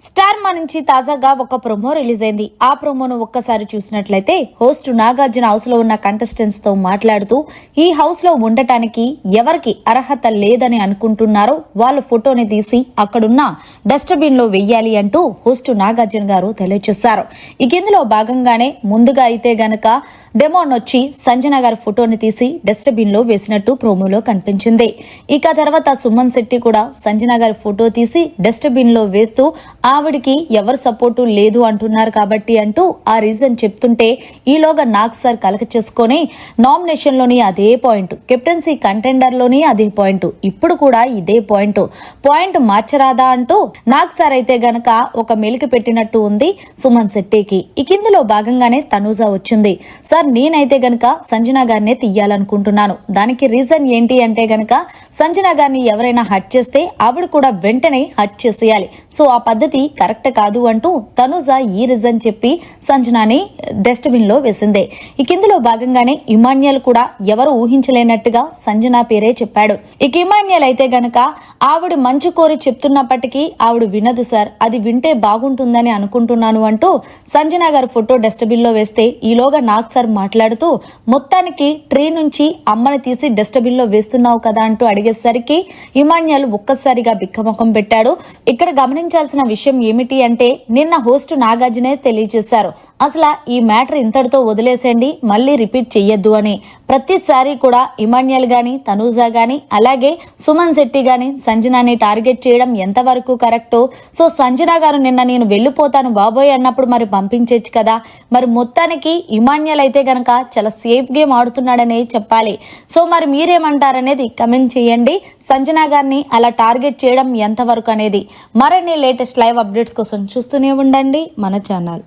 Star మా నుంచి తాజాగా ఒక ప్రోమో రిలీజ్ అయింది. ఆ ప్రోమోను ఒక్కసారి చూసినట్లయితే హోస్ట్ నాగార్జున హౌస్ లో ఉన్న కంటెస్టెంట్స్ తో మాట్లాడుతూ ఈ హౌస్ లో ఉండటానికి ఎవరికి అర్హత లేదని అనుకుంటున్నారో వాళ్ళ ఫోటోని తీసి అక్కడున్న డస్ట్బిన్ లో వెయ్యాలి అంటూ హోస్ట్ నాగార్జున గారు తెలియజేశారు. ఇక ఇందులో భాగంగానే ముందుగా అయితే గనక డెమోన్ వచ్చి సంజన గారి ఫోటోని తీసి డస్ట్బిన్ లో వేసినట్టు ప్రోమోలో కనిపించింది. ఇక తర్వాత సుమన్ శెట్టి కూడా సంజన గారి ఫోటో తీసి డస్ట్బిన్ లో వేస్తూ ఆవిడికి ఎవరు సపోర్టు లేదు అంటున్నారు కాబట్టి అంటూ ఆ రీజన్ చెప్తుంటే ఈలోగా నాగ్ సార్ కలక చేసుకుని నామినేషన్ లోని అదే పాయింట్, కెప్టెన్సీ కంటెండర్ లోని అదే పాయింట్, ఇప్పుడు కూడా ఇదే పాయింట్ మార్చరాదా అంటూ నాగ్ సార్ అయితే గనక ఒక మెలికి పెట్టినట్టు ఉంది సుమన్ శెట్టికి. ఇక ఇందులో భాగంగానే తనూజా వచ్చింది. సార్ నేనైతే గనక సంజన గారినే తీయాలనుకుంటున్నాను. దానికి రీజన్ ఏంటి అంటే గనక సంజన గారిని ఎవరైనా హట్ చేస్తే ఆవిడ కూడా వెంటనే హట్ చేసేయాలి. సో ఆ పద్ధతి కరెక్ట్ కాదు అంటూ తనుజా ఈ రీజన్ చెప్పి సంజనాని డస్ట్బిన్ లో వేసింది. ఇక ఇందులో భాగంగానే ఇమాన్యుయల్ కూడా ఎవరు ఊహించలేనట్టుగా సంజన పేరే చెప్పాడు. ఇక ఇమాన్యుయల్ అయితే గనక ఆవిడ మంచి కోరి చెప్తున్నప్పటికీ ఆవిడ వినదు సార్, అది వింటే బాగుంటుందని అనుకుంటున్నాను అంటూ సంజన గారి ఫోటో డస్ట్బిన్ లో వేస్తే ఈలోగా నాగ్ సార్ మాట్లాడుతూ మొత్తానికి ట్రీ నుంచి అమ్మని తీసి డస్ట్బిన్ లో వేస్తున్నావు కదా అంటూ అడిగేసరికి ఇమాన్యుయల్ ఒక్కసారిగా బిక్కముఖం పెట్టాడు. ఇక్కడ గమనించాల్సిన విషయం ఏమిటి అంటే నిన్న హోస్ట్ నాగార్జునే తెలియజేశారు, అసలు ఈ మ్యాటర్ ఇంతటితో వదిలేసేయండి, మళ్ళీ రిపీట్ చెయ్యొద్దు అని. ప్రతిసారి కూడా ఇమాన్యుయల్ గాని తనూజా గాని అలాగే సుమన్ శెట్టి గాని సంజనాని టార్గెట్ చేయడం ఎంతవరకు కరెక్టో. సో సంజన గారు నిన్న నేను వెళ్ళిపోతాను బాబోయ్ అన్నప్పుడు మరి పంపించచ్చు కదా. మరి మొత్తానికి ఇమాన్యుయల్ అయితే గనక చాలా సేఫ్ గేమ్ ఆడుతున్నాడనే చెప్పాలి. సో మరి మీరేమంటారనేది కమెంట్ చేయండి. సంజన గారిని అలా టార్గెట్ చేయడం ఎంతవరకు అనేది. మరిన్ని లేటెస్ట్ లైవ్ అప్డేట్స్ కోసం చూస్తూనే ఉండండి మన ఛానల్.